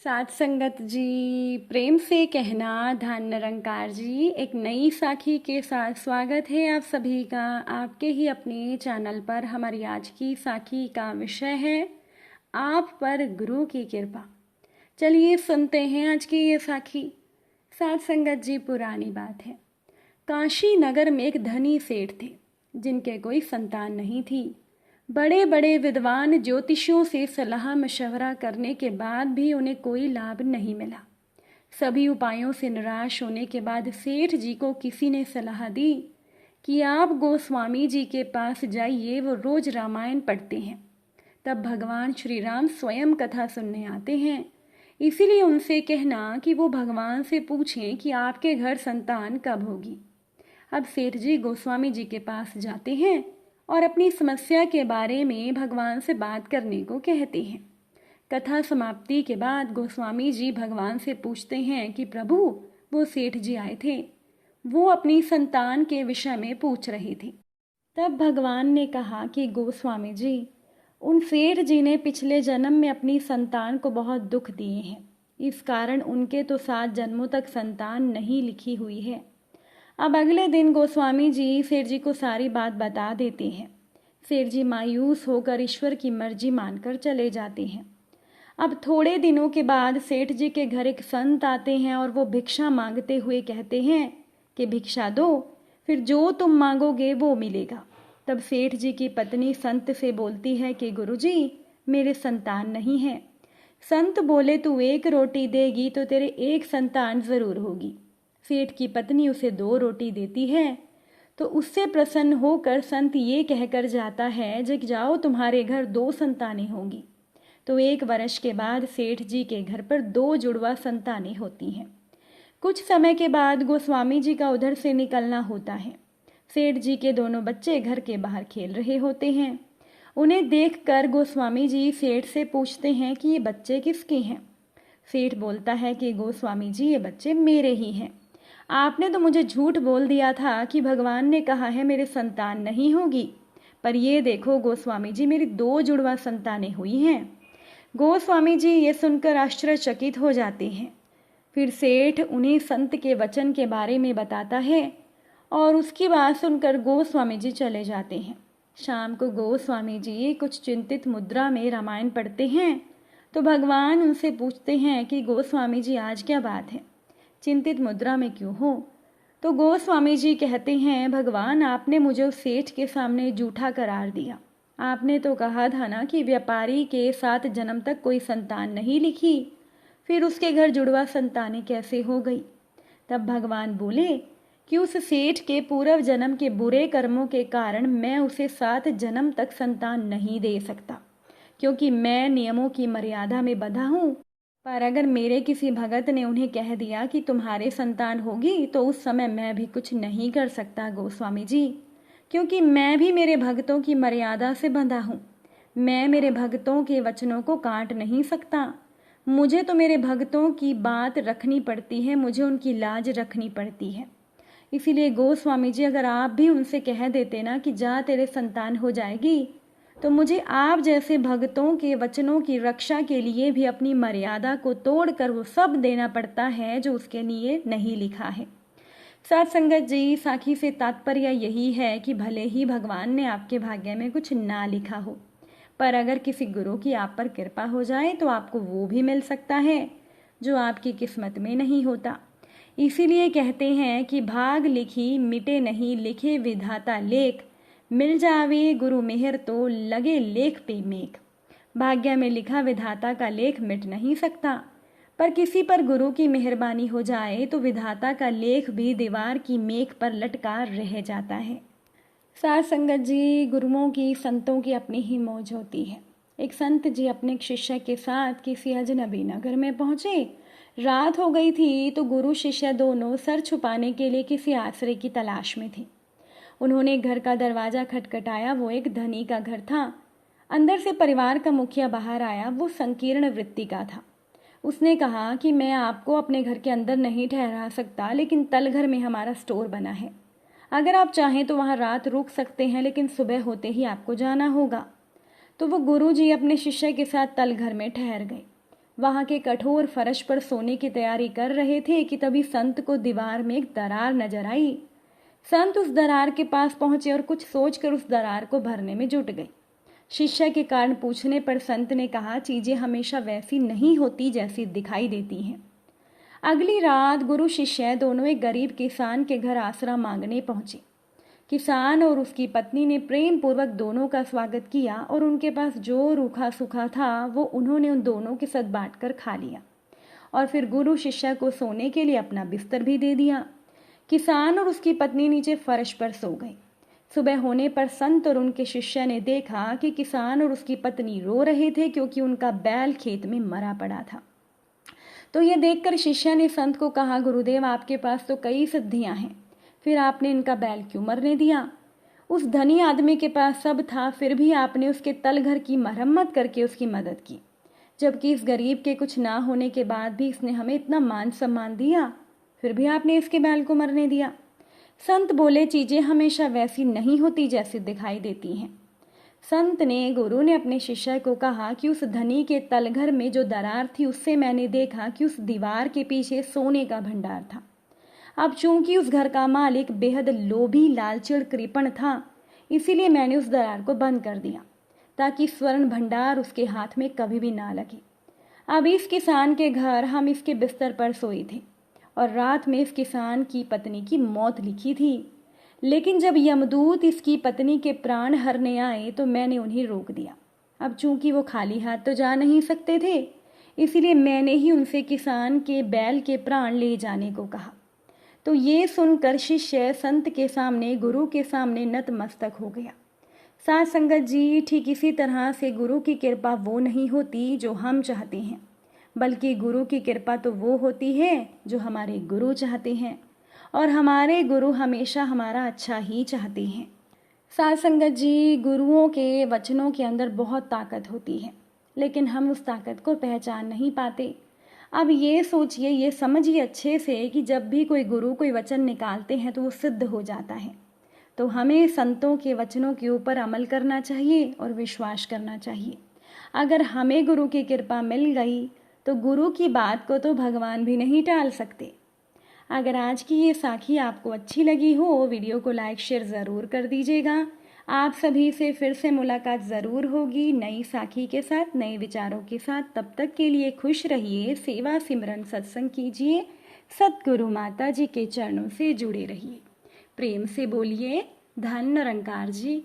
साथ संगत जी, प्रेम से कहना धन निरंकार जी। एक नई साखी के साथ स्वागत है आप सभी का आपके ही अपने चैनल पर। हमारी आज की साखी का विषय है आप पर गुरु की कृपा। चलिए सुनते हैं आज की ये साखी। साथ संगत जी, पुरानी बात है। काशी नगर में एक धनी सेठ थे जिनके कोई संतान नहीं थी। बड़े बड़े विद्वान ज्योतिषियों से सलाह मशवरा करने के बाद भी उन्हें कोई लाभ नहीं मिला। सभी उपायों से निराश होने के बाद सेठ जी को किसी ने सलाह दी कि आप गोस्वामी जी के पास जाइए, वो रोज रामायण पढ़ते हैं। तब भगवान श्री राम स्वयं कथा सुनने आते हैं, इसीलिए उनसे कहना कि वो भगवान से पूछें कि आपके घर संतान कब होगी। अब सेठ जी गोस्वामी जी के पास जाते हैं और अपनी समस्या के बारे में भगवान से बात करने को कहते हैं। कथा समाप्ति के बाद गोस्वामी जी भगवान से पूछते हैं कि प्रभु, वो सेठ जी आए थे, वो अपनी संतान के विषय में पूछ रहे थे। तब भगवान ने कहा कि गोस्वामी जी, उन सेठ जी ने पिछले जन्म में अपनी संतान को बहुत दुख दिए हैं, इस कारण उनके तो 7 जन्मों तक संतान नहीं लिखी हुई है। अब अगले दिन गोस्वामी जी सेठ जी को सारी बात बता देते हैं। सेठ जी मायूस होकर ईश्वर की मर्जी मानकर चले जाते हैं। अब थोड़े दिनों के बाद सेठ जी के घर एक संत आते हैं और वो भिक्षा मांगते हुए कहते हैं कि भिक्षा दो, फिर जो तुम मांगोगे वो मिलेगा। तब सेठ जी की पत्नी संत से बोलती है कि गुरुजी, मेरे संतान नहीं है। संत बोले तू 1 रोटी देगी तो तेरे 1 संतान जरूर होगी। सेठ की पत्नी उसे 2 रोटी देती है तो उससे प्रसन्न होकर संत ये कहकर जाता है कि जाओ, तुम्हारे घर 2 संतानें होंगी। तो 1 वर्ष के बाद सेठ जी के घर पर 2 जुड़वा संतानें होती हैं। कुछ समय के बाद गोस्वामी जी का उधर से निकलना होता है। सेठ जी के दोनों बच्चे घर के बाहर खेल रहे होते हैं। उन्हें देखकर गोस्वामी जी सेठ से पूछते हैं कि ये बच्चे किसके हैं। सेठ बोलता है कि गोस्वामी जी, ये बच्चे मेरे ही हैं। आपने तो मुझे झूठ बोल दिया था कि भगवान ने कहा है मेरे संतान नहीं होगी, पर ये देखो गोस्वामी जी, मेरी 2 जुड़वा संतानें हुई हैं। गोस्वामी जी ये सुनकर आश्चर्यचकित हो जाते हैं। फिर सेठ उन्हें संत के वचन के बारे में बताता है और उसकी बात सुनकर गोस्वामी जी चले जाते हैं। शाम को गोस्वामी जी कुछ चिंतित मुद्रा में रामायण पढ़ते हैं तो भगवान उनसे पूछते हैं कि गोस्वामी जी, आज क्या बात है, चिंतित मुद्रा में क्यों हो। तो गोस्वामी जी कहते हैं, भगवान, आपने मुझे उस सेठ के सामने झूठा करार दिया। आपने तो कहा था ना कि व्यापारी के 7 जन्म तक कोई संतान नहीं लिखी, फिर उसके घर जुड़वा संतानें कैसे हो गई। तब भगवान बोले कि उस सेठ के पूर्व जन्म के बुरे कर्मों के कारण मैं उसे 7 जन्म तक संतान नहीं दे सकता, क्योंकि मैं नियमों की मर्यादा में बंधा हूँ। पर अगर मेरे किसी भगत ने उन्हें कह दिया कि तुम्हारे संतान होगी, तो उस समय मैं भी कुछ नहीं कर सकता गोस्वामी जी, क्योंकि मैं भी मेरे भक्तों की मर्यादा से बंधा हूँ। मैं मेरे भक्तों के वचनों को काट नहीं सकता। मुझे तो मेरे भक्तों की बात रखनी पड़ती है, मुझे उनकी लाज रखनी पड़ती है। इसीलिए गोस्वामी जी, अगर आप भी उनसे कह देते ना कि जा तेरे संतान हो जाएगी, तो मुझे आप जैसे भक्तों के वचनों की रक्षा के लिए भी अपनी मर्यादा को तोड़कर वो सब देना पड़ता है जो उसके लिए नहीं लिखा है। साथ संगत जी, साखी से तात्पर्य यही है कि भले ही भगवान ने आपके भाग्य में कुछ ना लिखा हो, पर अगर किसी गुरु की आप पर कृपा हो जाए तो आपको वो भी मिल सकता है जो आपकी किस्मत में नहीं होता। इसीलिए कहते हैं कि भाग लिखी मिटे नहीं, लिखे विधाता लेख, मिल जावे गुरु मेहर तो लगे लेख पे मेघ। भाग्य में लिखा विधाता का लेख मिट नहीं सकता, पर किसी पर गुरु की मेहरबानी हो जाए तो विधाता का लेख भी दीवार की मेख पर लटका रह जाता है। साथ संगत जी, गुरुओं की, संतों की अपनी ही मौज होती है। एक संत जी अपने एक शिष्य के साथ किसी अजनबी नगर में पहुंचे। रात हो गई थी तो गुरु शिष्य दोनों सर छुपाने के लिए किसी आश्रय की तलाश में थे। उन्होंने घर का दरवाज़ा खटखटाया। वो एक धनी का घर था। अंदर से परिवार का मुखिया बाहर आया। वो संकीर्ण वृत्ति का था। उसने कहा कि मैं आपको अपने घर के अंदर नहीं ठहरा सकता, लेकिन तलघर में हमारा स्टोर बना है। अगर आप चाहें तो वहाँ रात रुक सकते हैं, लेकिन सुबह होते ही आपको जाना होगा। तो वो गुरु जी अपने शिष्य के साथ तलघर में ठहर गए। वहां के कठोर फर्श पर सोने की तैयारी कर रहे थे कि तभी संत को दीवार में एक दरार नजर आई। संत उस दरार के पास पहुंचे और कुछ सोचकर उस दरार को भरने में जुट गए। शिष्य के कारण पूछने पर संत ने कहा, चीजें हमेशा वैसी नहीं होती जैसी दिखाई देती हैं। अगली रात गुरु शिष्य दोनों एक गरीब किसान के घर आसरा मांगने पहुंचे। किसान और उसकी पत्नी ने प्रेम पूर्वक दोनों का स्वागत किया और उनके पास जो रूखा सूखा था वो उन्होंने उन दोनों के साथ बांटकर खा लिया और फिर गुरु शिष्य को सोने के लिए अपना बिस्तर भी दे दिया। किसान और उसकी पत्नी नीचे फर्श पर सो गए। सुबह होने पर संत और उनके शिष्य ने देखा कि किसान और उसकी पत्नी रो रहे थे क्योंकि उनका बैल खेत में मरा पड़ा था। तो यह देखकर शिष्य ने संत को कहा, गुरुदेव आपके पास तो कई सिद्धियां हैं, फिर आपने इनका बैल क्यों मरने दिया? उस धनी आदमी के पास सब था, फिर भी आपने उसके तलघर की मरम्मत करके उसकी मदद की, जबकि इस गरीब के कुछ ना होने के बाद भी इसने हमें इतना मान सम्मान दिया, फिर भी आपने इसके बैल को मरने दिया। संत बोले, चीजें हमेशा वैसी नहीं होती जैसी दिखाई देती हैं। संत ने गुरु ने अपने शिष्य को कहा कि उस धनी के तलघर में जो दरार थी उससे मैंने देखा कि उस दीवार के पीछे सोने का भंडार था। अब चूंकि उस घर का मालिक बेहद लोभी लालची कृपण था, इसीलिए मैंने उस दरार को बंद कर दिया ताकि स्वर्ण भंडार उसके हाथ में कभी भी ना लगे। अब इस किसान के घर हम इसके बिस्तर पर सोए थे और रात में इस किसान की पत्नी की मौत लिखी थी, लेकिन जब यमदूत इसकी पत्नी के प्राण हरने आए तो मैंने उन्हें रोक दिया। अब चूंकि वो खाली हाथ तो जा नहीं सकते थे, इसीलिए मैंने ही उनसे किसान के बैल के प्राण ले जाने को कहा। तो ये सुनकर शिष्य संत के सामने, गुरु के सामने नतमस्तक हो गया। साथ संगत जी, ठीक इसी तरह से गुरु की कृपा वो नहीं होती जो हम चाहते हैं, बल्कि गुरु की कृपा तो वो होती है जो हमारे गुरु चाहते हैं, और हमारे गुरु हमेशा हमारा अच्छा ही चाहते हैं। साथ संगत जी, गुरुओं के वचनों के अंदर बहुत ताकत होती है, लेकिन हम उस ताकत को पहचान नहीं पाते। अब ये सोचिए, ये समझिए अच्छे से कि जब भी कोई गुरु कोई वचन निकालते हैं तो वो सिद्ध हो जाता है। तो हमें संतों के वचनों के ऊपर अमल करना चाहिए और विश्वास करना चाहिए। अगर हमें गुरु की कृपा मिल गई तो गुरु की बात को तो भगवान भी नहीं टाल सकते। अगर आज की ये साखी आपको अच्छी लगी हो, वीडियो को लाइक शेयर ज़रूर कर दीजिएगा। आप सभी से फिर से मुलाकात ज़रूर होगी नई साखी के साथ, नए विचारों के साथ। तब तक के लिए खुश रहिए, सेवा सिमरन सत्संग कीजिए, सतगुरु माता जी के चरणों से जुड़े रहिए। प्रेम से बोलिए धन निरंकार जी।